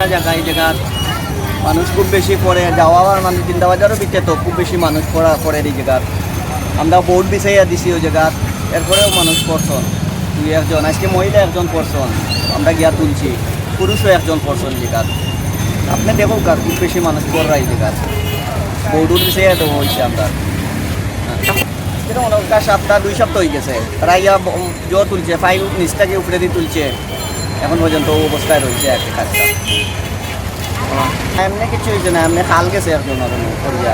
জায়গা এই জায়গা মানুষ খুব বেশি পড়ে যাওয়া মানে জিন্দা বাজারও ভিতরে তো খুব বেশি মানুষ পড়ে এই জায়গার আমরা বোর্ড বিছাইয়া দিছি ওই জায়গার এরপরেও মানুষ পড়ছন দুই একজন আজকে মহিলা একজন পড়ছন আমরা গিয়া তুলছি পুরুষও একজন পড়ছন জায়গার আপনি দেখো খুব বেশি মানুষ পড়রা এই জায়গার বোর্ডও বিছাইয়া দেবো হয়েছে আমরা অনেকটা সপ্তাহ 2 সপ্তাহ হয়ে গেছে তারা ইয়া জোর তুলছে ফাইল নিচটাকে উপরে দিয়ে তুলছে এখন পর্যন্ত অবস্থায় রয়েছে একটা কাজটা এমনি কিছু হয়েছে না এমনি খাল গেছে একজন করিয়া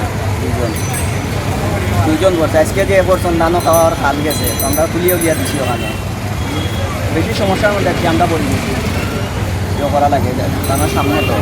দুইজন বলছে আজকে যে বলছেন ধানও খাওয়ার খাল গেছে তো আমরা তুলিও গিয়া দিছি ওখানে বেশি সমস্যার মধ্যে আমরা বলে দিচ্ছি করা লাগে ধানের সামনে তো